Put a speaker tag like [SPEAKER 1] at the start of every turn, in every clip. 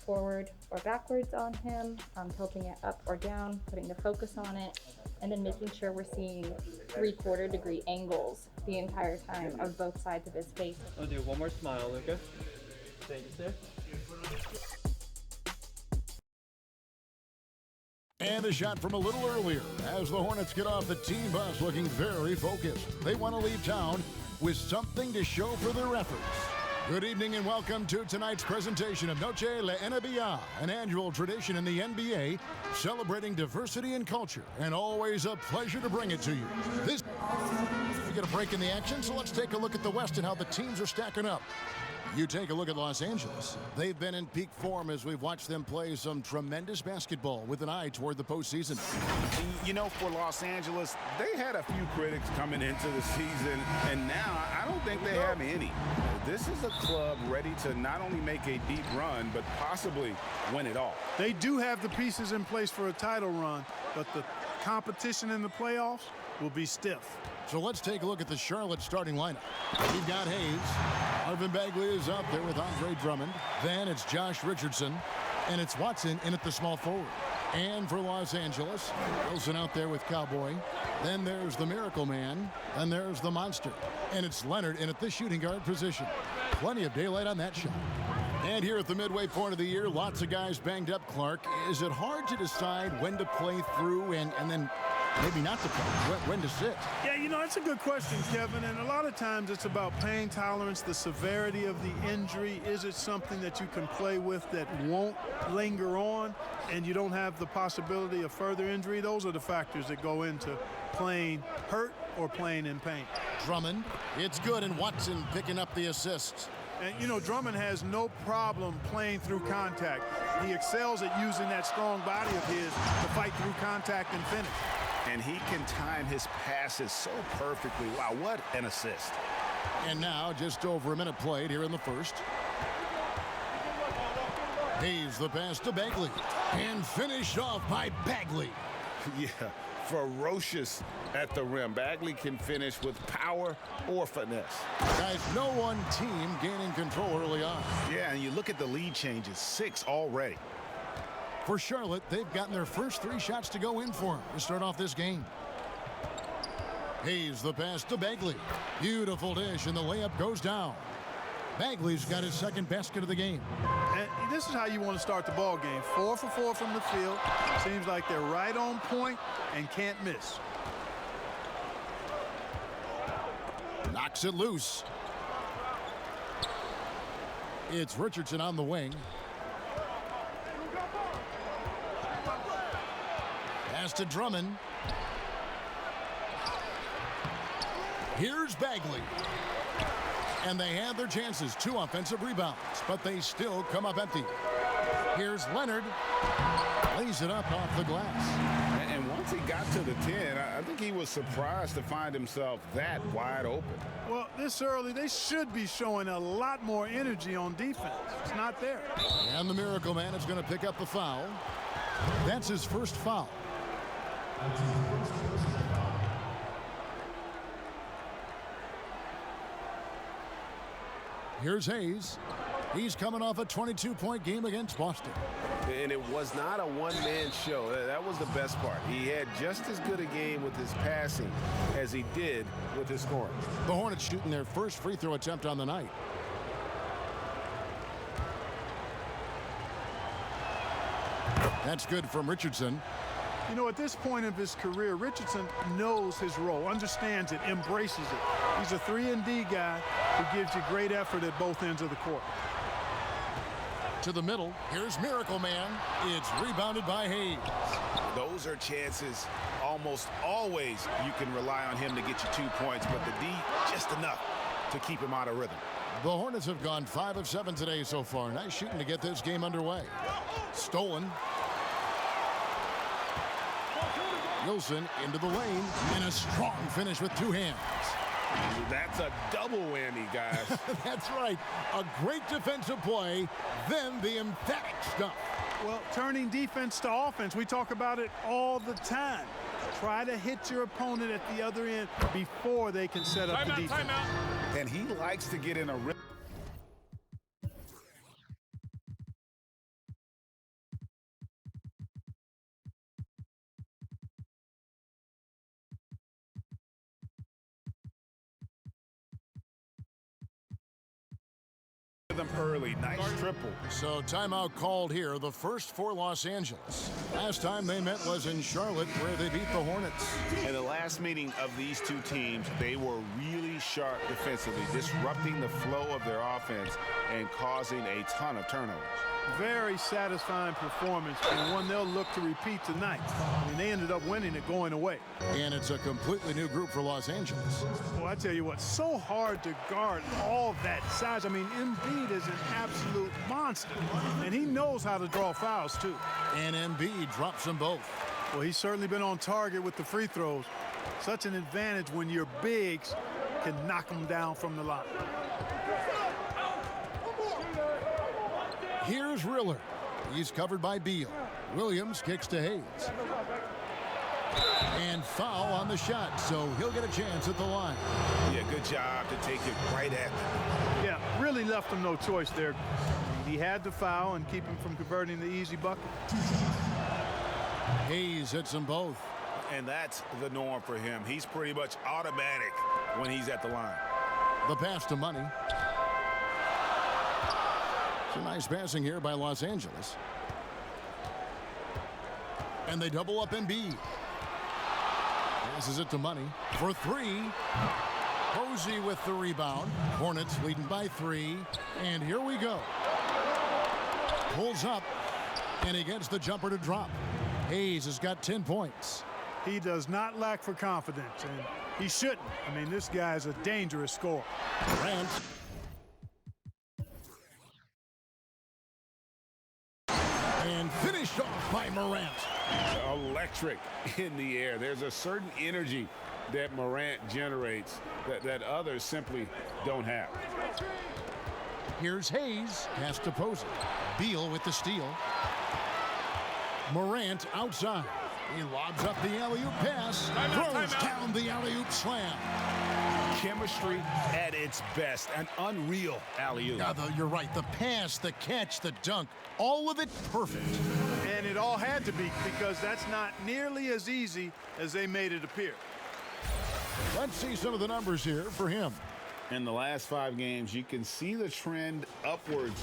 [SPEAKER 1] Forward or backwards on him, tilting it up or down, putting the focus on it, and then making sure we're seeing 3/4 degree angles the entire time of both sides of his face.
[SPEAKER 2] I'll do one more smile, Luca. Thank you, sir.
[SPEAKER 3] And a shot from a little earlier as the Hornets get off the team bus looking very focused. They want to leave town with something to show for their efforts. Good evening and welcome to tonight's presentation of Noche la NBA, an annual tradition in the NBA celebrating diversity and culture, and always a pleasure to bring it to you. We get a break in the action, so let's take a look at the West and how the teams are stacking up. You take a look at Los Angeles. They've been in peak form as we've watched them play some tremendous basketball with an eye toward the postseason.
[SPEAKER 4] You know, for Los Angeles, they had a few critics coming into the season, and now I don't think they have any. This is a club ready to not only make a deep run, but possibly win it all.
[SPEAKER 5] They do have the pieces in place for a title run, but the competition in the playoffs will be stiff.
[SPEAKER 3] So let's take a look at the Charlotte starting lineup. You've got Hayes. Marvin Bagley is out there with Andre Drummond. Then it's Josh Richardson. And it's Watson in at the small forward. And for Los Angeles, Wilson out there with Cowboy. Then there's the Miracle Man. And there's the Monster. And it's Leonard in at the shooting guard position. Plenty of daylight on that shot. And here at the midway point of the year, lots of guys banged up, Clark. Is it hard to decide when to play through and then maybe not to play, when to sit?
[SPEAKER 5] Yeah, you know, that's a good question, Kevin. And a lot of times it's about pain tolerance, the severity of the injury. Is it something that you can play with that won't linger on and you don't have the possibility of further injury? Those are the factors that go into playing hurt or playing in pain.
[SPEAKER 3] Drummond, it's good, and Watson picking up the assist.
[SPEAKER 5] And, you know, Drummond has no problem playing through contact. He excels at using that strong body of his to fight through contact and finish.
[SPEAKER 4] And he can time his passes so perfectly. Wow, what an assist.
[SPEAKER 3] And now just over a minute played here in the first. Hayes the pass to Bagley. And finished off by Bagley.
[SPEAKER 4] Yeah, ferocious at the rim. Bagley can finish with power or finesse.
[SPEAKER 3] Guys, no one team gaining control early on.
[SPEAKER 4] Yeah, and you look at the lead changes, 6 already.
[SPEAKER 3] For Charlotte, they've gotten their first 3 shots to go in for them to start off this game. Hayes the pass to Bagley. Beautiful dish, and the layup goes down. Bagley's got his second basket of the game.
[SPEAKER 5] And this is how you want to start the ball game. 4 for 4 from the field. Seems like they're right on point and can't miss.
[SPEAKER 3] Knocks it loose. It's Richardson on the wing. Pass to Drummond. Here's Bagley. And they had their chances. 2 offensive rebounds, but they still come up empty. Here's Leonard. Lays it up off the glass.
[SPEAKER 4] And once he got to the 10, I think he was surprised to find himself that wide open.
[SPEAKER 5] Well, this early, they should be showing a lot more energy on defense. It's not there.
[SPEAKER 3] And the Miracle Man is going to pick up the foul. That's his first foul. Here's Hayes. He's coming off a 22-point game against Boston.
[SPEAKER 6] And it was not a one-man show. That was the best part. He had just as good a game with his passing as he did with his scoring.
[SPEAKER 3] The Hornets shooting their first free throw attempt on the night. That's good from Richardson.
[SPEAKER 5] You know, at this point of his career, Richardson knows his role, understands it, embraces it. He's a 3-and-D guy who gives you great effort at both ends of the court.
[SPEAKER 3] To the middle, here's Miracle Man. It's rebounded by Hayes.
[SPEAKER 4] Those are chances almost always you can rely on him to get you 2 points, but the D just enough to keep him out of rhythm.
[SPEAKER 3] The Hornets have gone 5 of 7 today so far. Nice shooting to get this game underway. Stolen. Wilson into the lane, and a strong finish with 2 hands.
[SPEAKER 4] That's a double whammy, guys.
[SPEAKER 3] That's right. A great defensive play, then the emphatic stuff.
[SPEAKER 5] Well, turning defense to offense, we talk about it all the time. Try to hit your opponent at the other end before they can set up the defense.
[SPEAKER 4] And he likes to get in a rhythm. Them early. Nice triple.
[SPEAKER 3] So timeout called here, the first for Los Angeles. Last time they met was in Charlotte, where they beat the Hornets.
[SPEAKER 4] In the last meeting of these two teams, they were really sharp defensively, disrupting the flow of their offense and causing a ton of turnovers.
[SPEAKER 5] Very satisfying performance, and one they'll look to repeat tonight. I mean, they ended up winning it going away.
[SPEAKER 3] And it's a completely new group for Los Angeles.
[SPEAKER 5] Well, I tell you what, so hard to guard all that size. I mean, Embiid is an absolute monster, and he knows how to draw fouls, too.
[SPEAKER 3] And Embiid drops them both.
[SPEAKER 5] Well, he's certainly been on target with the free throws. Such an advantage when your bigs can knock them down from the line.
[SPEAKER 3] Here's Riller. He's covered by Beal. Williams kicks to Hayes. And foul on the shot, so he'll get a chance at the line.
[SPEAKER 4] Yeah, good job to take it right at them.
[SPEAKER 5] Yeah, really left him no choice there. He had to foul and keep him from converting the easy bucket.
[SPEAKER 3] Hayes hits them both.
[SPEAKER 4] And that's the norm for him. He's pretty much automatic when he's at the line.
[SPEAKER 3] The pass to Money. Some nice passing here by Los Angeles. And they double up Embiid. Passes it to Money for three. Posey with the rebound. Hornets leading by 3. And here we go. Pulls up. And he gets the jumper to drop. Hayes has got 10 points.
[SPEAKER 5] He does not lack for confidence, and he shouldn't. I mean, this guy's a dangerous scorer.
[SPEAKER 3] Grant. And finished off by Morant.
[SPEAKER 4] Electric in the air. There's a certain energy that Morant generates that others simply don't have.
[SPEAKER 3] Here's Hayes. Pass to Posey. Beal with the steal. Morant outside. He lobs up the alley-oop pass. Throws down the alley-oop slam.
[SPEAKER 4] Chemistry at its best. An unreal alley-oop.
[SPEAKER 3] Yeah, you're right. The pass, the catch, the dunk, all of it perfect.
[SPEAKER 5] And it all had to be, because that's not nearly as easy as they made it appear.
[SPEAKER 3] Let's see some of the numbers here for him.
[SPEAKER 4] In the last 5 games, you can see the trend upwards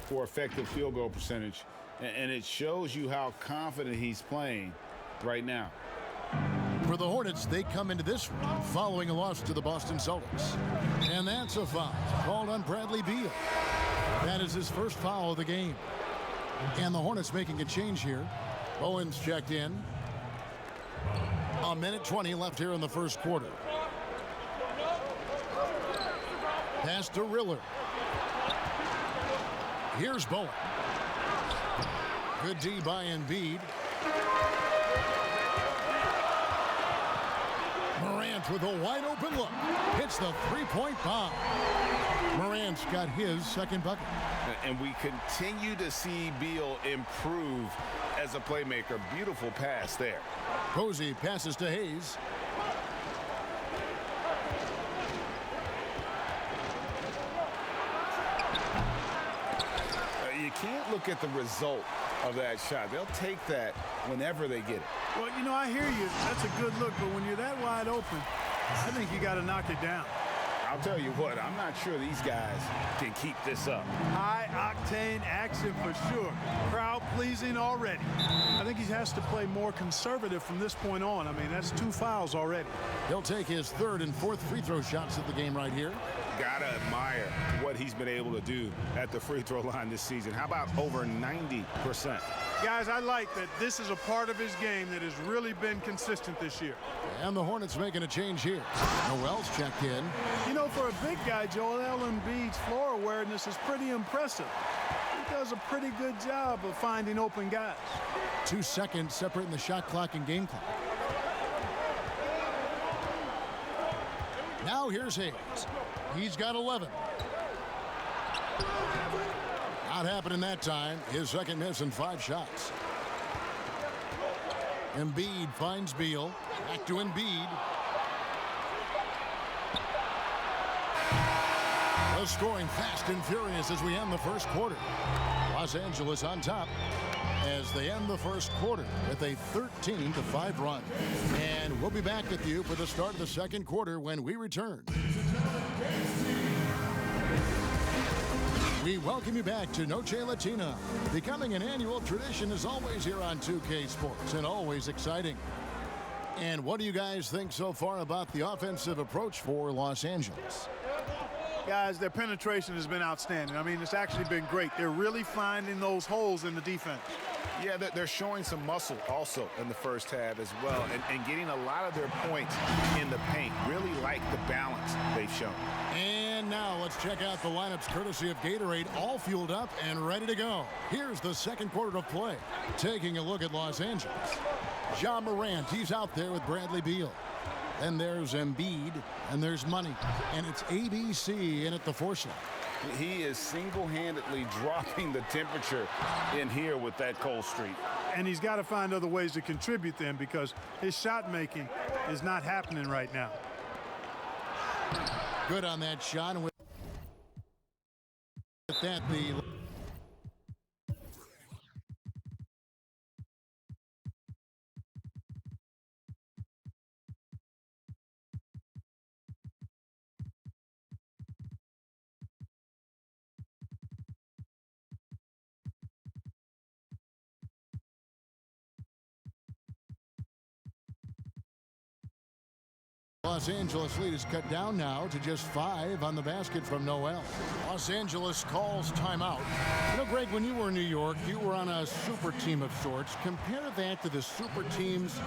[SPEAKER 4] for effective field goal percentage. And it shows you how confident he's playing right now.
[SPEAKER 3] For the Hornets, they come into this one following a loss to the Boston Celtics. And that's a foul called on Bradley Beal. That is his first foul of the game. And the Hornets making a change here. Owens checked in. 1:20 left here in the first quarter. Pass to Riller. Here's Bowen. Good D by Embiid. Morant with a wide open look. Hits the three-point bomb. Morant's got his second bucket.
[SPEAKER 4] And we continue to see Beal improve as a playmaker. Beautiful pass there.
[SPEAKER 3] Posey passes to Hayes.
[SPEAKER 4] You can't look at the result of that shot. They'll take that whenever they get it.
[SPEAKER 5] Well, you know, I hear you. That's a good look, but when you're that wide open, I think you got to knock it down.
[SPEAKER 4] I'll tell you what, I'm not sure these guys can keep this up.
[SPEAKER 5] High-octane action for sure. Crowd-pleasing already. I think he has to play more conservative from this point on. I mean, that's 2 fouls already.
[SPEAKER 3] He'll take his 3rd and 4th free throw shots of the game right here.
[SPEAKER 4] Gotta admire what he's been able to do at the free throw line this season. How about over 90%?
[SPEAKER 5] Guys, I like that this is a part of his game that has really been consistent this year.
[SPEAKER 3] And the Hornets making a change here. Noel's checked in.
[SPEAKER 5] You know, for a big guy, Joel Embiid's floor awareness is pretty impressive. He does a pretty good job of finding open guys.
[SPEAKER 3] 2 seconds separating the shot clock and game clock. Now here's Hayes. He's got 11. Not happening that time. His second miss in 5 shots. Embiid finds Beal. Back to Embiid. The scoring fast and furious as we end the first quarter. Los Angeles on top as they end the first quarter with a 13-5 run. And we'll be back with you for the start of the second quarter when we return. We welcome you back to Noche Latina. Becoming an annual tradition is always here on 2K Sports and always exciting. And what do you guys think so far about the offensive approach for Los Angeles?
[SPEAKER 5] Guys, their penetration has been outstanding. I mean, it's actually been great. They're really finding those holes in the defense.
[SPEAKER 4] Yeah, they're showing some muscle also in the first half as well, and getting a lot of their points in the paint. Really like the balance they've shown.
[SPEAKER 3] And now let's check out the lineups courtesy of Gatorade, all fueled up and ready to go. Here's the second quarter of play. Taking a look at Los Angeles. Ja Morant, he's out there with Bradley Beal. Then there's Embiid, and there's Money. And it's ABC in at the 4 slot.
[SPEAKER 4] He is single-handedly dropping the temperature in here with that cold streak.
[SPEAKER 5] And he's got to find other ways to contribute them because his shot making is not happening right now.
[SPEAKER 3] Good on that shot. And with that, the Los Angeles lead is cut down now to just 5 on the basket from Noel. Los Angeles calls timeout. You know, Greg, when you were in New York, you were on a super team of sorts. Compare that to the super teams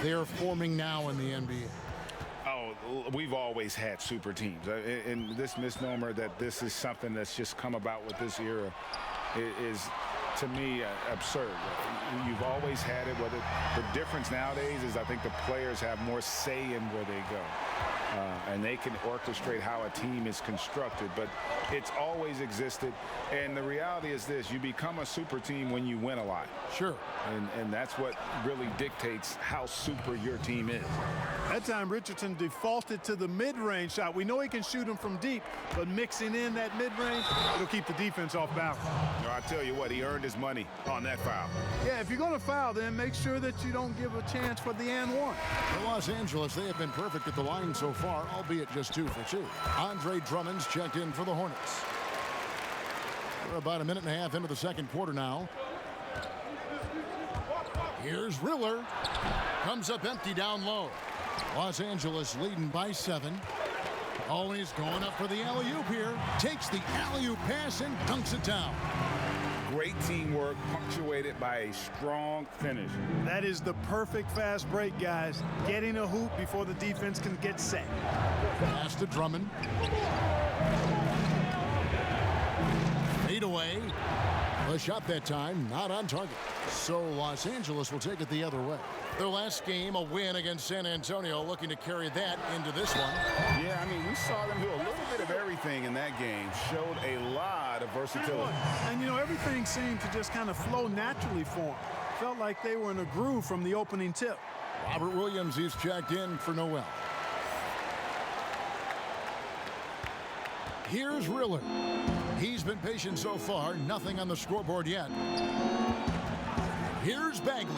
[SPEAKER 3] they're forming now in the NBA.
[SPEAKER 4] Oh, we've always had super teams. And this misnomer that this is something that's just come about with this era is, to me, absurd. You've always had it. Whether the difference nowadays is I think the players have more say in where they go. And they can orchestrate how a team is constructed, but it's always existed. And the reality is this: you become a super team when you win a lot.
[SPEAKER 3] Sure.
[SPEAKER 4] And that's what really dictates how super your team is.
[SPEAKER 5] That time Richardson defaulted to the mid-range shot. We know he can shoot them from deep, but mixing in that mid-range, it'll keep the defense off balance.
[SPEAKER 4] No, I tell you what, he earned his money on that foul.
[SPEAKER 5] Yeah, if you're going to foul, then make sure that you don't give a chance for the and one.
[SPEAKER 3] For Los Angeles, they have been perfect at the line so far, albeit just 2 for 2. Andre Drummond's checked in for the Hornets. We're about a minute and a half into the second quarter now. Here's Riller. Comes up empty down low. Los Angeles leading by 7. Always going up for the alley-oop here. Takes the alley-oop pass and dunks it down.
[SPEAKER 4] Great teamwork punctuated by a strong finish.
[SPEAKER 5] That is the perfect fast break, guys. Getting a hoop before the defense can get set.
[SPEAKER 3] Pass to Drummond. Fade away. The shot that time not on target. So Los Angeles will take it the other way. Their last game, a win against San Antonio, looking to carry that into this one.
[SPEAKER 4] Yeah, I mean, we saw them do a little bit of everything in that game. Showed a lot of versatility.
[SPEAKER 5] And, you know, everything seemed to just kind of flow naturally for them. Felt like they were in a groove from the opening tip.
[SPEAKER 3] Robert Williams, he's checked in for Noel. Here's Riller. He's been patient so far. Nothing on the scoreboard yet. Here's Bagley.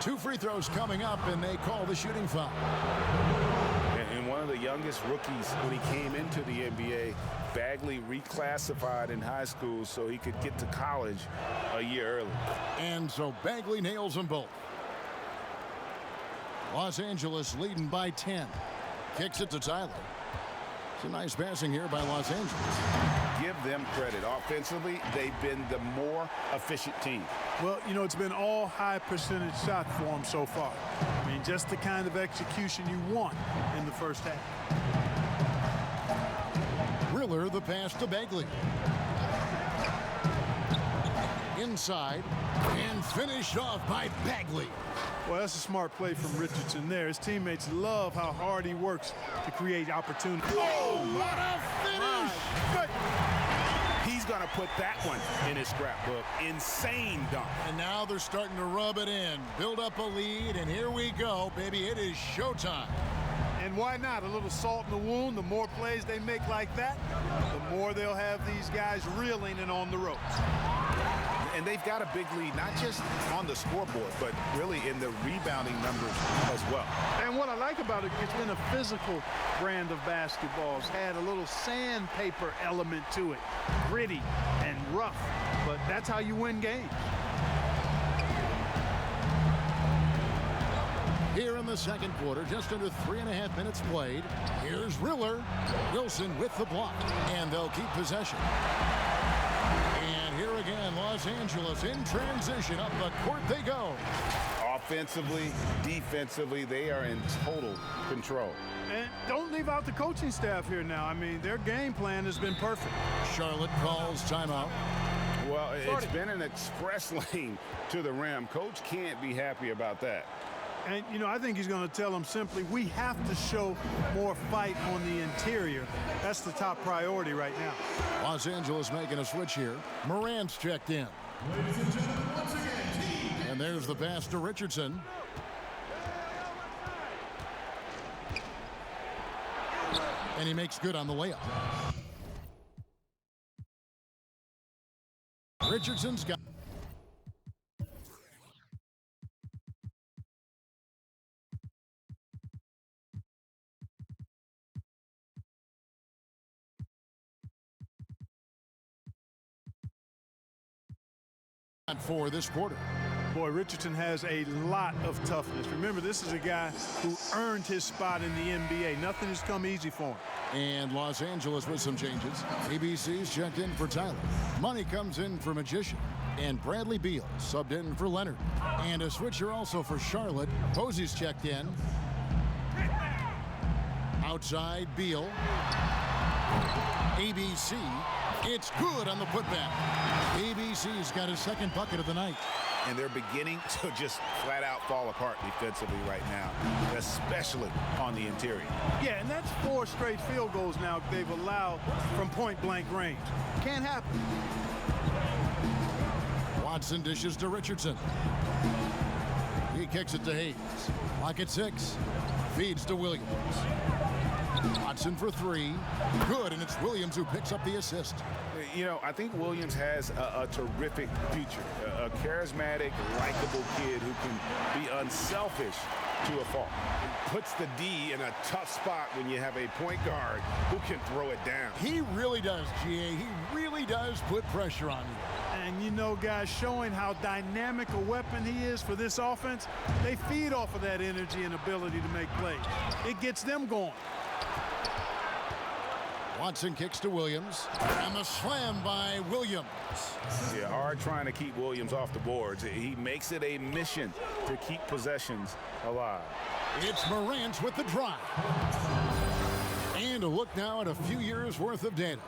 [SPEAKER 3] 2 free throws coming up, and they call the shooting foul.
[SPEAKER 4] And one of the youngest rookies when he came into the NBA, Bagley reclassified in high school so he could get to college a year early.
[SPEAKER 3] And so Bagley nails them both. Los Angeles leading by 10. Kicks it to Tyler. It's a nice passing here by Los Angeles.
[SPEAKER 4] Give them credit. Offensively, they've been the more efficient team.
[SPEAKER 5] Well, you know, it's been all high percentage shot for them so far. I mean, just the kind of execution you want in the first half.
[SPEAKER 3] Riller, the pass to Bagley. Inside, and finished off by Bagley.
[SPEAKER 5] Well, that's a smart play from Richardson there. His teammates love how hard he works to create opportunity.
[SPEAKER 3] Oh, what a finish!
[SPEAKER 4] He's He's going to put that one in his scrapbook. Insane dunk.
[SPEAKER 3] And now they're starting to rub it in, build up a lead, and here we go, baby. It is showtime.
[SPEAKER 5] And why not? A little salt in the wound. The more plays they make like that, the more they'll have these guys reeling and on the ropes.
[SPEAKER 4] And they've got a big lead, not just on the scoreboard, but really in the rebounding numbers as well.
[SPEAKER 5] And what I like about it, it's been a physical brand of basketball. It's had a little sandpaper element to it, gritty and rough, but that's how you win games.
[SPEAKER 3] Here in the second quarter, just under 3.5 minutes played. Here's Riller. Wilson with the block, and they'll keep possession. And here again, Los Angeles in transition. Up the court they go.
[SPEAKER 4] Offensively, defensively, they are in total control.
[SPEAKER 5] And don't leave out the coaching staff here now. I mean, their game plan has been perfect.
[SPEAKER 3] Charlotte calls timeout.
[SPEAKER 4] Well, it's been an express lane to the rim. Coach can't be happy about that.
[SPEAKER 5] And, you know, I think he's going to tell them simply, we have to show more fight on the interior. That's the top priority right now.
[SPEAKER 3] Los Angeles making a switch here. Morant's checked in. And there's the pass to Richardson. And he makes good on the layup. Richardson's got... for this quarter.
[SPEAKER 5] Boy, Richardson has a lot of toughness. Remember, this is a guy who earned his spot in the NBA. Nothing has come easy for him.
[SPEAKER 3] And Los Angeles with some changes. ABC's checked in for Tyler. Money comes in for Magician. And Bradley Beal subbed in for Leonard. And a switcher also for Charlotte. Posey's checked in. Outside Beal. ABC. It's good on the putback. ABC's got his second bucket of the night.
[SPEAKER 4] And they're beginning to just flat out fall apart defensively right now, especially on the interior.
[SPEAKER 5] Yeah, and that's 4 straight field goals now they've allowed from point-blank range. Can't happen.
[SPEAKER 3] Watson dishes to Richardson. He kicks it to Hayes. Clock at 6. Feeds to Williams. Watson for 3. Good, and it's Williams who picks up the assist.
[SPEAKER 4] You know, I think Williams has a terrific future. A charismatic, likable kid who can be unselfish to a fault. Puts the D in a tough spot when you have a point guard who can throw it down.
[SPEAKER 3] He really does, GA. He really does put pressure on you.
[SPEAKER 5] And you know, guys, showing how dynamic a weapon he is for this offense, they feed off of that energy and ability to make plays. It gets them going.
[SPEAKER 3] Watson kicks to Williams, and the slam by Williams.
[SPEAKER 4] Yeah, hard trying to keep Williams off the boards. He makes it a mission to keep possessions alive.
[SPEAKER 3] It's Morant with the drive. And a look now at a few years worth of data.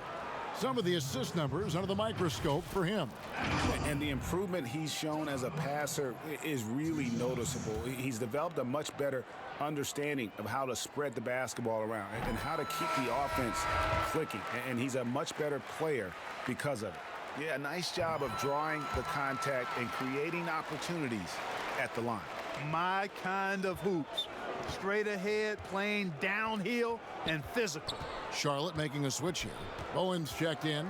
[SPEAKER 3] Some of the assist numbers under the microscope for him.
[SPEAKER 4] And the improvement he's shown as a passer is really noticeable. He's developed a much better understanding of how to spread the basketball around and how to keep the offense clicking. And he's a much better player because of it. Yeah, nice job of drawing the contact and creating opportunities at the line.
[SPEAKER 5] My kind of hoops. Straight ahead, playing downhill, and physical.
[SPEAKER 3] Charlotte making a switch here. Owens checked in.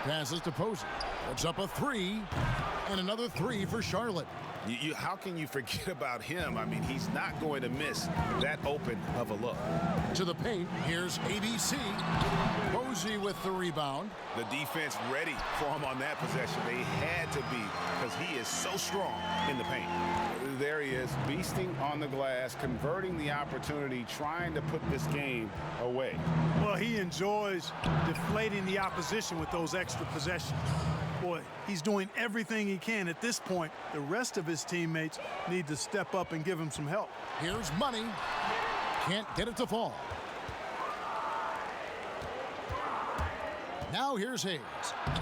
[SPEAKER 3] Passes to Posey. Puts up a 3. And another 3 for Charlotte.
[SPEAKER 4] How can you forget about him? I mean, he's not going to miss that open of a look.
[SPEAKER 3] To the paint, here's ABC. Posey with the rebound.
[SPEAKER 4] The defense ready for him on that possession. They had to be, because he is so strong in the paint. There he is, beasting on the glass, converting the opportunity, trying to put this game away.
[SPEAKER 5] Well, he enjoys deflating the opposition with those extra possessions. Boy, he's doing everything he can at this point. The rest of his teammates need to step up and give him some help.
[SPEAKER 3] Here's Money. Can't get it to fall. Now here's Hayes.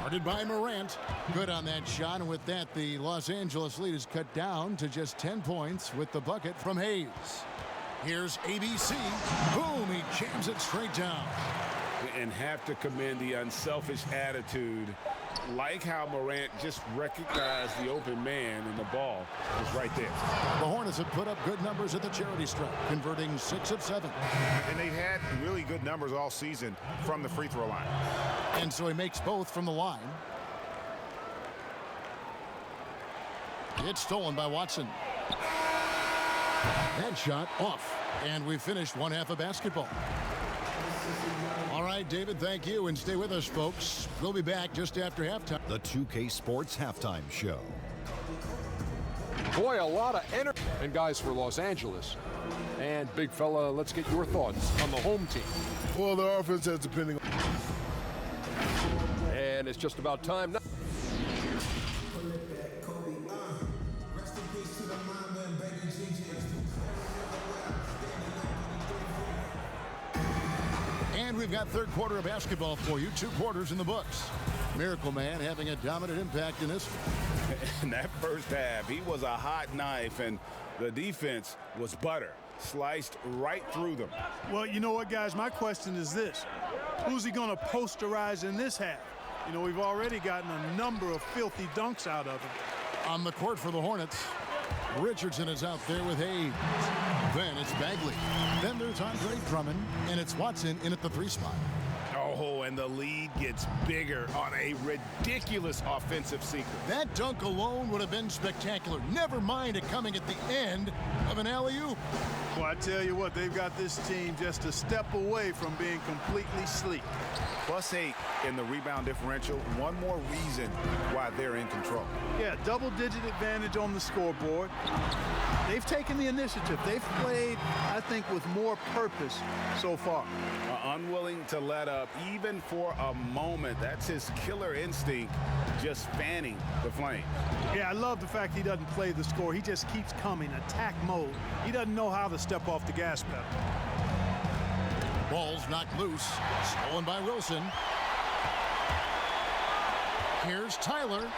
[SPEAKER 3] Guarded by Morant. Good on that shot, and with that, the Los Angeles lead is cut down to just 10 points with the bucket from Hayes. Here's ABC. Boom, he jams it straight down.
[SPEAKER 4] and have to commend the unselfish attitude, like how Morant just recognized the open man and the ball was right there.
[SPEAKER 3] The Hornets have put up good numbers at the charity stripe, converting 6 of 7.
[SPEAKER 4] And they've had really good numbers all season from the free throw line.
[SPEAKER 3] And so he makes both from the line. It's stolen by Watson. That shot off. And we finished one half of basketball. All right, David, thank you. And stay with us, folks. We'll be back just after halftime.
[SPEAKER 7] The 2K Sports Halftime Show.
[SPEAKER 8] Boy, a lot of energy. And guys, for Los Angeles. And big fella, let's get your thoughts on the home team.
[SPEAKER 9] Well, the offense has depending on.
[SPEAKER 8] And it's just about time now.
[SPEAKER 3] And we've got third quarter of basketball for you. 2 quarters in the books. Miracle Man having a dominant impact in this.
[SPEAKER 4] In that first half, he was a hot knife, and the defense was butter. Sliced right through them.
[SPEAKER 5] Well, you know what, guys? My question is this. Who's he going to posterize in this half? You know, we've already gotten a number of filthy dunks out of him.
[SPEAKER 3] On the court for the Hornets, Richardson is out there with Hayes. Then it's Bagley. Then there's Andre Drummond, and it's Watson in at the 3 spot.
[SPEAKER 4] Oh, and the lead gets bigger on a ridiculous offensive sequence.
[SPEAKER 3] That dunk alone would have been spectacular. Never mind it coming at the end of an alley-oop.
[SPEAKER 5] Well, I tell you what, they've got this team just a step away from being completely sleek.
[SPEAKER 4] +8 in the rebound differential. One more reason why they're in control.
[SPEAKER 5] Yeah, double-digit advantage on the scoreboard. They've taken the initiative. They've played, I think, with more purpose so far.
[SPEAKER 4] Unwilling to let up even for a moment. That's his killer instinct, just fanning the flame.
[SPEAKER 5] Yeah, I love the fact he doesn't play the score. He just keeps coming, attack mode. He doesn't know how to step off the gas pedal.
[SPEAKER 3] Ball's knocked loose. Stolen by Wilson. Here's Tyler.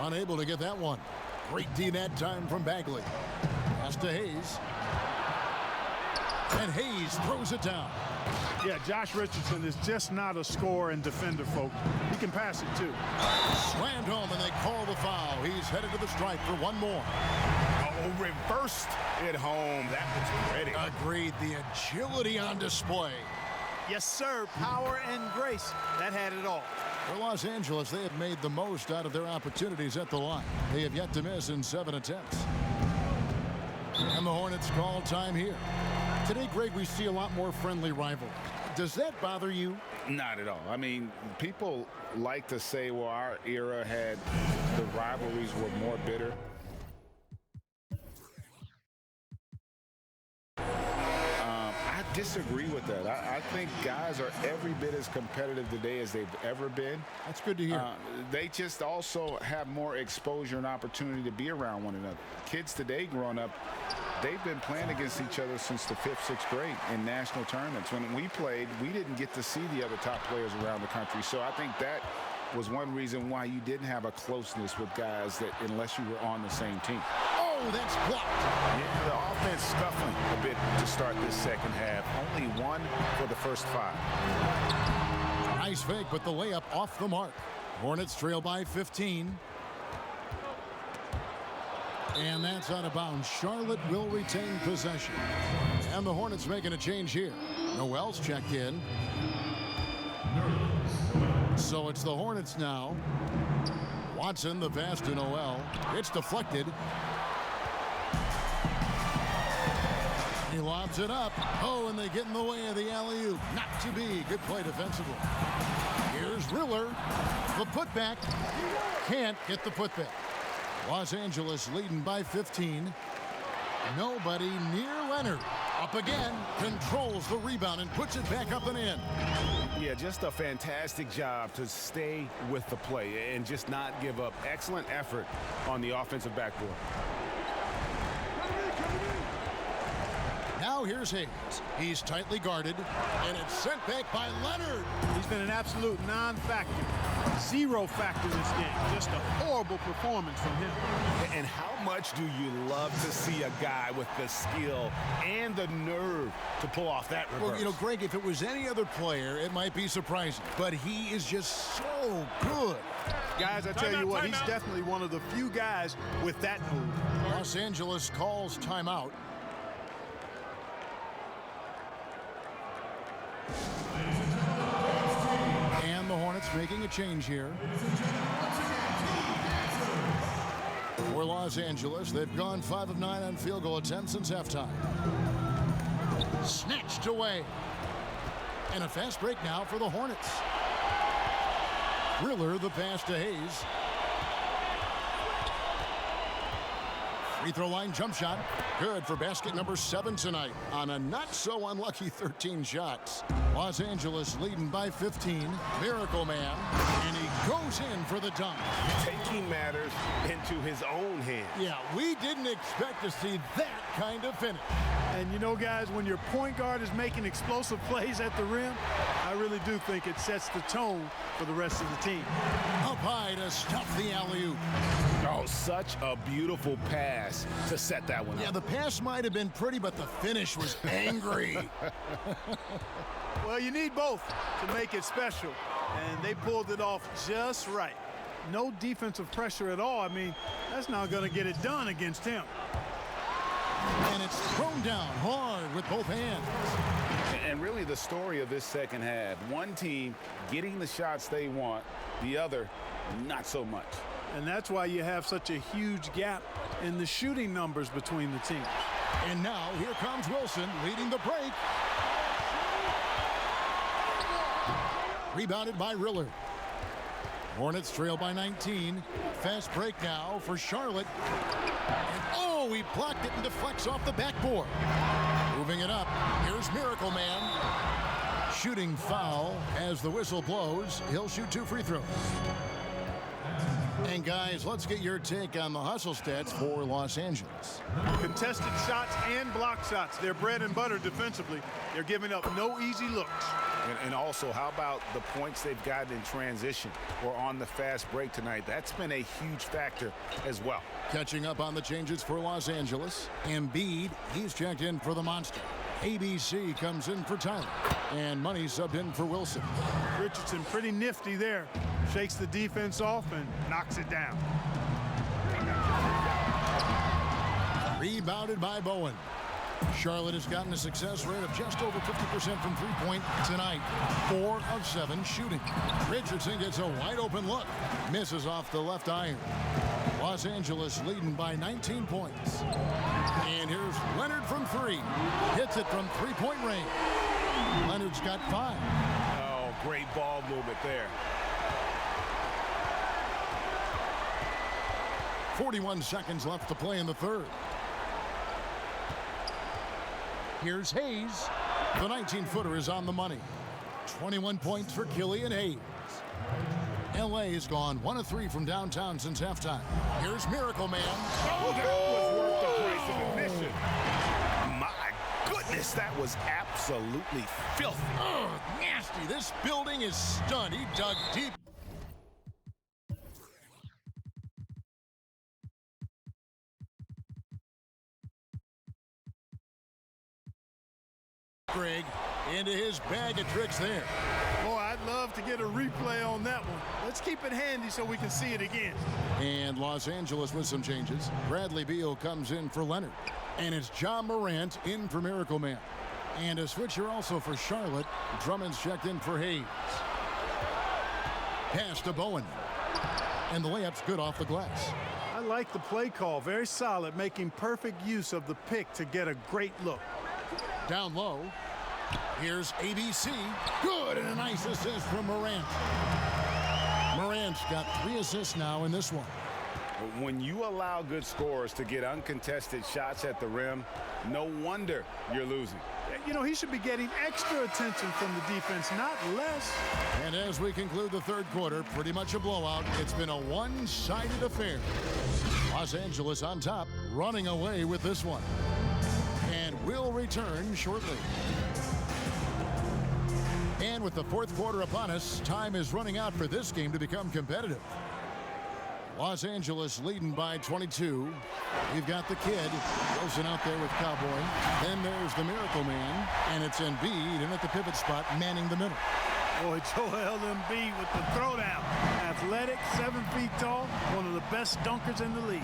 [SPEAKER 3] Unable to get that one. Great D that time from Bagley. Pass to Hayes. And Hayes throws it down.
[SPEAKER 5] Yeah, Josh Richardson is just not a scorer and defender, folks. He can pass it, too.
[SPEAKER 3] Slammed home, and they call the foul. He's headed to the stripe for one more.
[SPEAKER 4] Oh, reversed it home. That was pretty.
[SPEAKER 3] Agreed. The agility on display.
[SPEAKER 5] Yes, sir. Power and grace. That had it all.
[SPEAKER 3] For Los Angeles, they have made the most out of their opportunities at the line. They have yet to miss in 7 attempts. And the Hornets call time here. Today, Greg, we see a lot more friendly rivalry. Does that bother you?
[SPEAKER 4] Not at all. I mean, people like to say, well, our era had the rivalries were more bitter. I disagree with that. I think guys are every bit as competitive today as they've ever been.
[SPEAKER 3] That's good to hear.
[SPEAKER 4] They just also have more exposure and opportunity to be around one another. Kids today growing up, they've been playing against each other since the 5th, 6th grade in national tournaments. When we played, we didn't get to see the other top players around the country. So I think that was one reason why you didn't have a closeness with guys that unless you were on the same team.
[SPEAKER 3] Oh, that's blocked.
[SPEAKER 4] Yeah, the offense scuffling a bit to start this second half. Only 1 for the first 5.
[SPEAKER 3] Nice fake, but the layup off the mark. Hornets trail by 15. And that's out of bounds. Charlotte will retain possession. And the Hornets making a change here. Noel's checked in. So it's the Hornets now. Watson, the pass to Noel. It's deflected. He lobs it up. Oh, and they get in the way of the alley-oop. Not to be. Good play defensively. Here's Riller. The putback. Can't get the putback. Los Angeles leading by 15. Nobody near Leonard. Up again. Controls the rebound and puts it back up and in.
[SPEAKER 4] Yeah, just a fantastic job to stay with the play and just not give up. Excellent effort on the offensive backboard.
[SPEAKER 3] Now here's Hayes. He's tightly guarded, and it's sent back by Leonard.
[SPEAKER 5] He's been an absolute non-factor. Zero factor this game. Just a horrible performance from him.
[SPEAKER 4] And how much do you love to see a guy with the skill and the nerve to pull off that reverse?
[SPEAKER 3] Well, you know, Greg, if it was any other player, it might be surprising. But he is just so good.
[SPEAKER 5] Guys, I tell you what, he's definitely one of the few guys with that move.
[SPEAKER 3] Los Angeles calls timeout. And the Hornets making a change here. For Los Angeles, they've gone 5 of 9 on field goal attempts since halftime. Snatched away. And a fast break now for the Hornets. Riller the pass to Hayes. Free throw line jump shot. Good for basket number 7 tonight on a not so unlucky 13 shots. Los Angeles leading by 15. Miracle Man. And he goes in for the dunk.
[SPEAKER 4] Taking matters into his own hands.
[SPEAKER 3] Yeah, we didn't expect to see that kind of finish.
[SPEAKER 5] And you know, guys, when your point guard is making explosive plays at the rim, I really do think it sets the tone for the rest of the team.
[SPEAKER 3] Up high to stuff the alley-oop.
[SPEAKER 4] Oh, such a beautiful pass to set that one up.
[SPEAKER 3] Yeah, the pass might have been pretty, but the finish was angry.
[SPEAKER 5] Well, you need both to make it special, and they pulled it off just right. No defensive pressure at all. I mean, that's not going to get it done against him.
[SPEAKER 3] And it's thrown down hard with both hands.
[SPEAKER 4] And really the story of this second half, one team getting the shots they want, the other not so much.
[SPEAKER 5] And that's why you have such a huge gap in the shooting numbers between the teams.
[SPEAKER 3] And now here comes Wilson leading the break. Rebounded by Riller. Hornets trail by 19. Fast break now for Charlotte. And oh, he blocked it and deflects off the backboard. Moving it up, here's Miracle Man. Shooting foul as the whistle blows. He'll shoot 2 free throws. And guys, let's get your take on the hustle stats for Los Angeles.
[SPEAKER 5] Contested shots and block shots. They're bread and butter defensively. They're giving up no easy looks.
[SPEAKER 4] And also, how about the points they've gotten in transition or on the fast break tonight? That's been a huge factor as well.
[SPEAKER 3] Catching up on the changes for Los Angeles. Embiid, he's checked in for the Monster. ABC comes in for Tyler. And Money subbed in for Wilson.
[SPEAKER 5] Richardson pretty nifty there. Shakes the defense off and knocks it down.
[SPEAKER 3] Rebounded by Bowen. Charlotte has gotten a success rate of just over 50% from three-point tonight. 4 of 7 shooting. Richardson gets a wide open look. Misses off the left iron. Los Angeles leading by 19 points. And here's Leonard from 3. Hits it from three-point range. Leonard's got 5.
[SPEAKER 4] Oh, great ball movement there.
[SPEAKER 3] 41 seconds left to play in the third. Here's Hayes. The 19-footer is on the money. 21 points for Killian Hayes. L.A. has gone 1 of 3 from downtown since halftime. Here's Miracle Man.
[SPEAKER 4] Oh, that was worth the price of admission. My goodness, that was absolutely filthy.
[SPEAKER 3] Oh, nasty. This building is stunned. He dug deep. Greg into his bag of tricks there.
[SPEAKER 5] Boy, I'd love to get a replay on that one. Let's keep it handy so we can see it again.
[SPEAKER 3] And Los Angeles with some changes. Bradley Beal comes in for Leonard. And it's John Morant in for Miracle Man. And a switcher also for Charlotte. Drummond's checked in for Hayes. Pass to Bowen. And the layup's good off the glass.
[SPEAKER 5] I like the play call. Very solid, making perfect use of the pick to get a great look.
[SPEAKER 3] Down low. Here's ABC. Good, and a nice assist from Morant. Morant's got 3 assists now in this one.
[SPEAKER 4] When you allow good scorers to get uncontested shots at the rim, no wonder you're losing.
[SPEAKER 5] You know, he should be getting extra attention from the defense, not less.
[SPEAKER 3] And as we conclude the third quarter, pretty much a blowout. It's been a one-sided affair. Los Angeles on top, running away with this one. And we'll return shortly. And with the fourth quarter upon us, time is running out for this game to become competitive. Los Angeles leading by 22. We've got the kid, Wilson out there with Cowboy. Then there's the Miracle Man, and it's Embiid in at the pivot spot, manning the middle.
[SPEAKER 5] Boy, Joel Embiid with the throwdown. Athletic, 7 feet tall, one of the best dunkers in the league.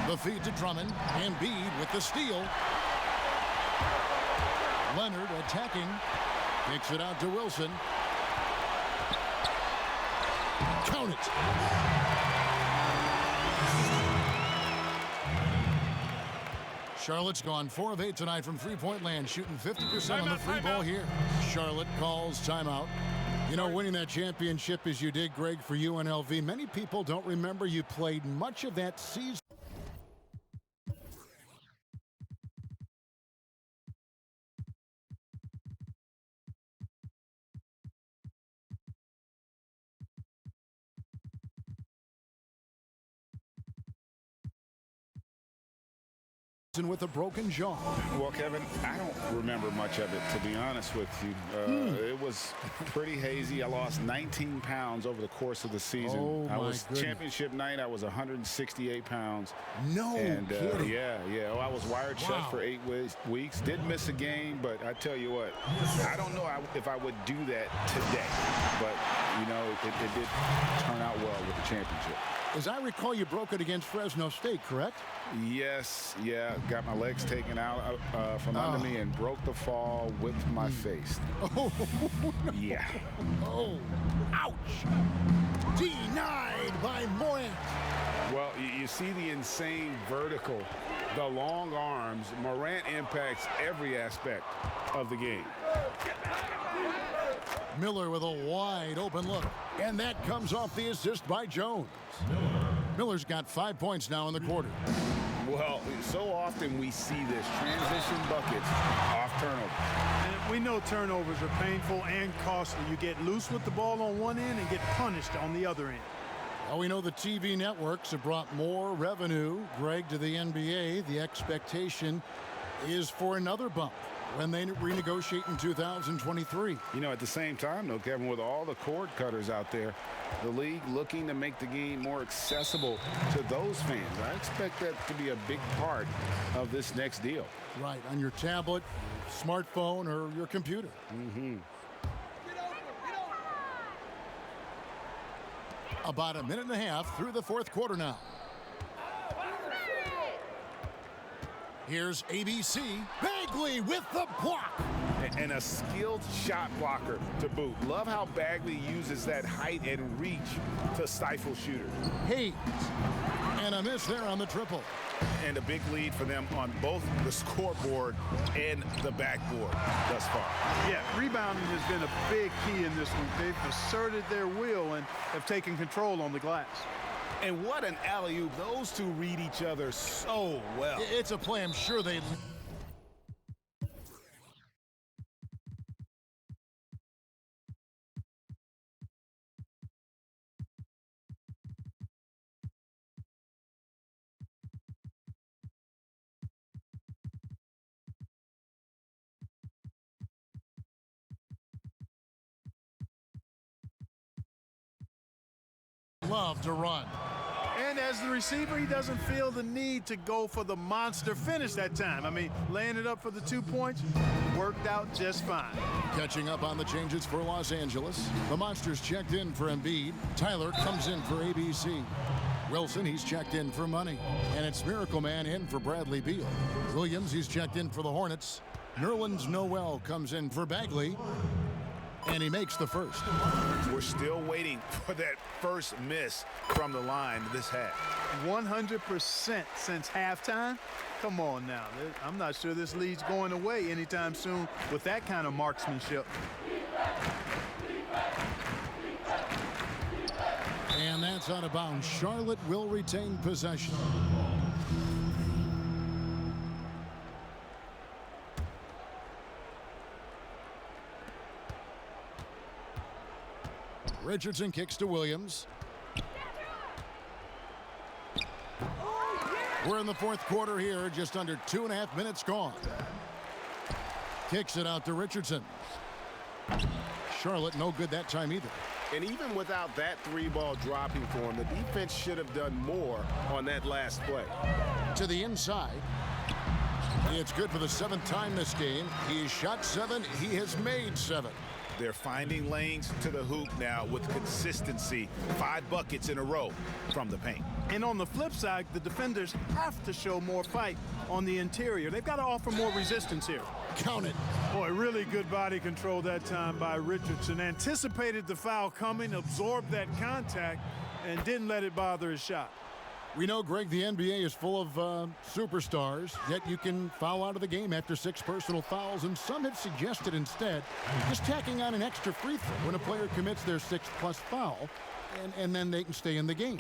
[SPEAKER 3] The feed to Drummond. Embiid with the steal. Leonard attacking. Kicks it out to Wilson. Count it. Charlotte's gone 4 of 8 tonight from three-point land, shooting 50% on the free ball here. Charlotte calls timeout. You know, winning that championship as you did, Greg, for UNLV, many people don't remember you played much of that season. With a broken jaw.
[SPEAKER 4] Well, Kevin, I don't remember much of it, to be honest with you. It was pretty hazy. I lost 19 pounds over the course of the season.
[SPEAKER 3] Oh,
[SPEAKER 4] I
[SPEAKER 3] my
[SPEAKER 4] was
[SPEAKER 3] goodness.
[SPEAKER 4] championship night. I was 168 pounds.
[SPEAKER 3] No kidding.
[SPEAKER 4] Yeah. Oh, I was wired shut for 8 weeks. Did miss a game, but I tell you what, I don't know if I would do that today. But, you know, it did turn out well with the championship.
[SPEAKER 3] As I recall, you broke it against Fresno State, correct?
[SPEAKER 4] Yes, yeah. Got my legs taken out from under me and broke the fall, whipped my face.
[SPEAKER 3] Oh, no.
[SPEAKER 4] Yeah.
[SPEAKER 3] Oh, ouch. Denied by Morant.
[SPEAKER 4] Well, you see the insane vertical, the long arms. Morant impacts every aspect of the game.
[SPEAKER 3] Miller with a wide open look. And that comes off the assist by Jones. Miller's got 5 points now in the quarter.
[SPEAKER 4] Well, so often we see this transition buckets off turnover.
[SPEAKER 5] And we know turnovers are painful and costly. You get loose with the ball on one end and get punished on the other end.
[SPEAKER 3] Well, we know the TV networks have brought more revenue, Greg, to the NBA. The expectation is for another bump when they renegotiate in 2023.
[SPEAKER 4] You know, at the same time, though, Kevin, with all the cord cutters out there, the league looking to make the game more accessible to those fans. I expect that to be a big part of this next deal.
[SPEAKER 3] Right, on your tablet, smartphone, or your computer. About a minute and a half through the fourth quarter now. Here's ABC. Bagley with the block.
[SPEAKER 4] And a skilled shot blocker to boot. Love how Bagley uses that height and reach to stifle shooters.
[SPEAKER 3] Hayes. And a miss there on the triple.
[SPEAKER 4] And a big lead for them on both the scoreboard and the backboard thus far.
[SPEAKER 5] Yeah, rebounding has been a big key in this one. They've asserted their will and have taken control on the glass.
[SPEAKER 4] And what an alley-oop. Those two read each other so well.
[SPEAKER 3] It's a play I'm sure they... love to run.
[SPEAKER 5] And as the receiver, he doesn't feel the need to go for the monster finish that time. I mean, laying it up for the 2 points worked out just fine.
[SPEAKER 3] Catching up on the changes for Los Angeles. The Monsters checked in for Embiid. Tyler comes in for ABC. Wilson, he's checked in for Money. And it's Miracle Man in for Bradley Beal. Williams, he's checked in for the Hornets. Nerlens Noel comes in for Bagley. And he makes the first.
[SPEAKER 4] We're still waiting for that first miss from the line this half.
[SPEAKER 5] 100% since halftime. Come on now. I'm not sure this lead's going away anytime soon with that kind of marksmanship.
[SPEAKER 3] And that's out of bounds. Charlotte will retain possession. Richardson kicks to Williams. We're in the fourth quarter here, just under 2.5 minutes gone. Kicks it out to Richardson. Charlotte, no good that time either.
[SPEAKER 4] And even without that 3-ball dropping for him, the defense should have done more on that last play.
[SPEAKER 3] To the inside. It's good for the 7th time this game. He shot 7. He has made 7.
[SPEAKER 4] They're finding lanes to the hoop now with consistency. 5 buckets in a row from the paint.
[SPEAKER 5] And on the flip side, the defenders have to show more fight on the interior. They've got to offer more resistance here.
[SPEAKER 3] Count it.
[SPEAKER 5] Boy, really good body control that time by Richardson. Anticipated the foul coming, absorbed that contact, and didn't let it bother his shot.
[SPEAKER 3] We know, Greg, the NBA is full of superstars, yet you can foul out of the game after 6 personal fouls, and some have suggested instead just tacking on an extra free throw when a player commits their 6th+ foul, and then they can stay in the game.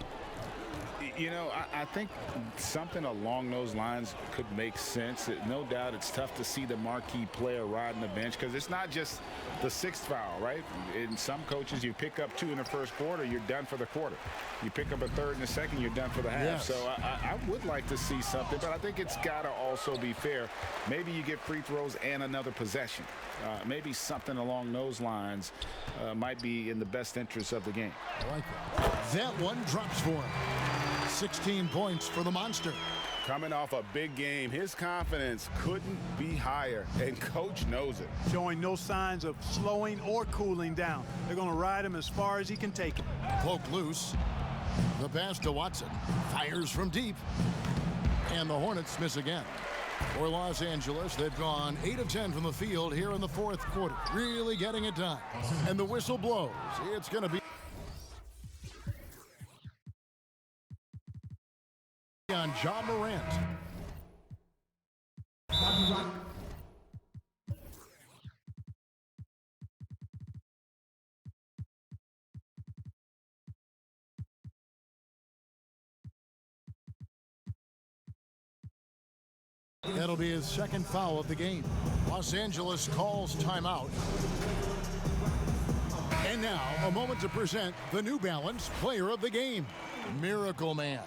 [SPEAKER 4] You know, I think something along those lines could make sense. No doubt it's tough to see the marquee player riding the bench because it's not just the 6th foul, right? In some coaches, you pick up 2 in the first quarter, you're done for the quarter. You pick up a 3rd in the second, you're done for the half.
[SPEAKER 3] Yes.
[SPEAKER 4] So I would like to see something, but I think it's got to also be fair. Maybe you get free throws and another possession. Maybe something along those lines might be in the best interest of the game.
[SPEAKER 3] I like that. That one drops for him. 16 points for the Monster.
[SPEAKER 4] Coming off a big game, his confidence couldn't be higher, and coach knows it.
[SPEAKER 5] Showing no signs of slowing or cooling down. They're going to ride him as far as he can take it.
[SPEAKER 3] Poke loose. The pass to Watson. Fires from deep. And the Hornets miss again. For Los Angeles, they've gone 8 of 10 from the field here in the 4th quarter. Really getting it done. And the whistle blows. It's going to be on Ja Morant. That'll be his 2nd foul of the game. Los Angeles calls timeout. And now, a moment to present the New Balance Player of the Game, Miracle Man.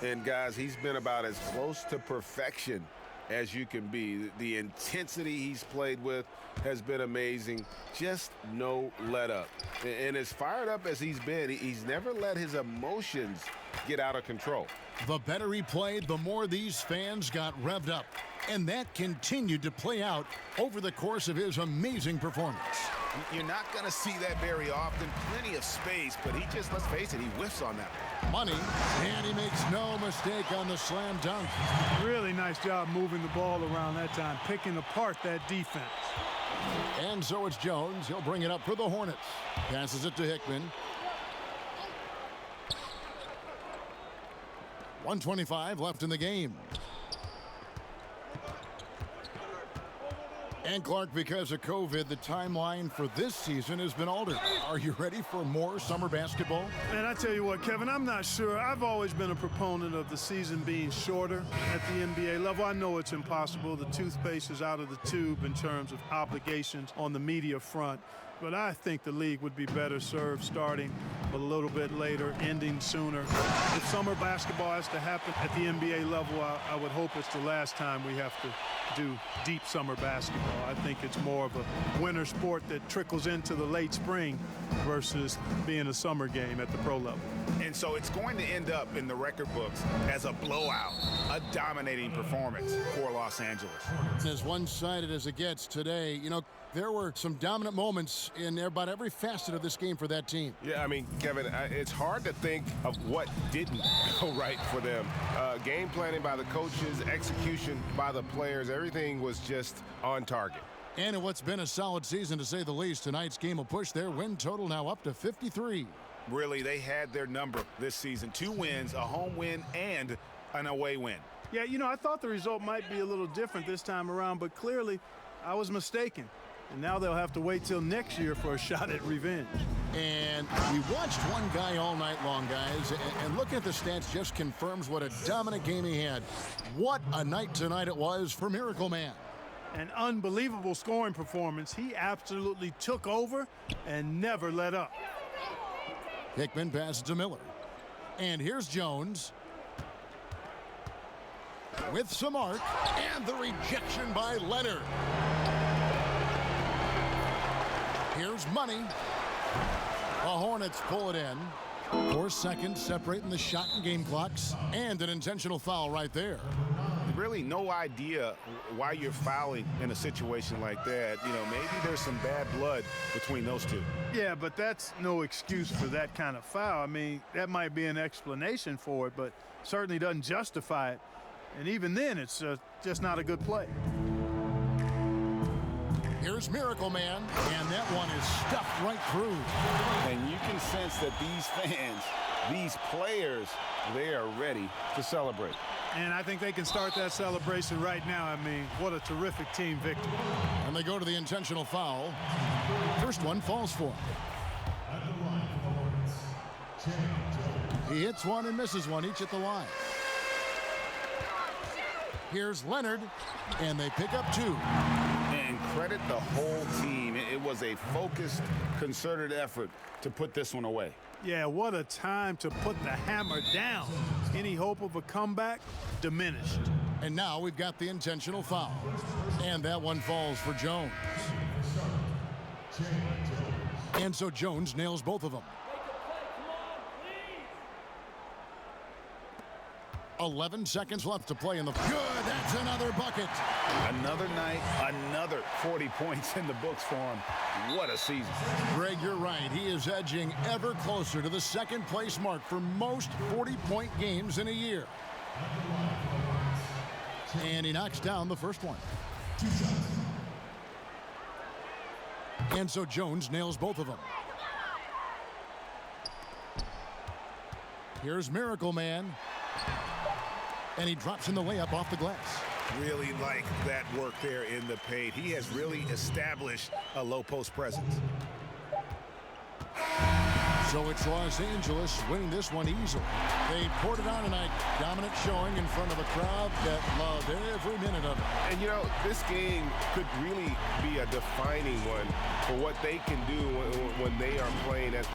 [SPEAKER 4] And guys, he's been about as close to perfection as you can be. The intensity he's played with has been amazing. Just no let up. And as fired up as he's been, he's never let his emotions get out of control.
[SPEAKER 3] The better he played, the more these fans got revved up. And that continued to play out over the course of his amazing performance.
[SPEAKER 4] You're not going to see that very often. Plenty of space, but he just, let's face it, he whiffs on that.
[SPEAKER 3] Money, and he makes no mistake on the slam dunk.
[SPEAKER 5] Really nice job moving the ball around that time, picking apart that defense.
[SPEAKER 3] And so it's Jones. He'll bring it up for the Hornets. Passes it to Hickman. 1:25 left in the game. And Clark, because of COVID, the timeline for this season has been altered. Are you ready for more summer basketball?
[SPEAKER 5] And I tell you what, Kevin, I'm not sure. I've always been a proponent of the season being shorter at the NBA level. I know it's impossible. The toothpaste is out of the tube in terms of obligations on the media front. But I think the league would be better served starting a little bit later, ending sooner. If summer basketball has to happen at the NBA level, I would hope it's the last time we have to do deep summer basketball. I think it's more of a winter sport that trickles into the late spring versus being a summer game at the pro level.
[SPEAKER 4] And so it's going to end up in the record books as a blowout, a dominating performance for Los Angeles.
[SPEAKER 3] As one-sided as it gets today, you know, there were some dominant moments in about every facet of this game for that team.
[SPEAKER 6] Yeah, I mean, Kevin, it's hard to think of what didn't go right for them. Game planning by the coaches, execution by the players, everything was just on target.
[SPEAKER 3] And in what's been a solid season, to say the least, tonight's game will push their win total now up to 53.
[SPEAKER 4] Really, they had their number this season. 2 wins, a home win, and an away win.
[SPEAKER 5] Yeah, you know, I thought the result might be a little different this time around, but clearly I was mistaken. And now they'll have to wait till next year for a shot at revenge.
[SPEAKER 3] And we watched one guy all night long, guys, and looking at the stats just confirms what a dominant game he had. What a night tonight it was for Miracle Man.
[SPEAKER 5] An unbelievable scoring performance. He absolutely took over and never let up.
[SPEAKER 3] Hickman passes to Miller. And here's Jones. With some arc, and the rejection by Leonard. Here's money. The Hornets pull it in. 4 seconds separating the shot and game clocks. And an intentional foul right there.
[SPEAKER 4] Really no idea why you're fouling in a situation like that. You know, maybe there's some bad blood between those two.
[SPEAKER 5] Yeah, but that's no excuse for that kind of foul. I mean, that might be an explanation for it, but certainly doesn't justify it. And even then, it's just not a good play.
[SPEAKER 3] Here's Miracle Man, and that one is stuffed right through.
[SPEAKER 4] And you can sense that these fans, these players, they are ready to celebrate.
[SPEAKER 5] And I think they can start that celebration right now. I mean, what a terrific team victory.
[SPEAKER 3] And they go to the intentional foul. First one falls for him. He hits one and misses one, each at the line. Here's Leonard, and they pick up 2.
[SPEAKER 4] And credit the whole team. It was a focused, concerted effort to put this one away.
[SPEAKER 5] Yeah, what a time to put the hammer down. Any hope of a comeback diminished.
[SPEAKER 3] And now we've got the intentional foul. And that one falls for Jones. And so Jones nails both of them. 11 seconds left to play in the... Good, that's another bucket.
[SPEAKER 4] Another night, another 40 points in the books for him. What a season.
[SPEAKER 3] Greg, you're right. He is edging ever closer to the second place mark for most 40-point games in a year. And he knocks down the first one. And so Jones nails both of them. Here's Miracle Man. And he drops in the layup off the glass.
[SPEAKER 4] Really like that work there in the paint. He has really established a low post presence.
[SPEAKER 3] So it's Los Angeles winning this one easily. They poured it on tonight. Dominant showing in front of a crowd that loved every minute of it.
[SPEAKER 6] And, you know, this game could really be a defining one for what they can do when they are playing at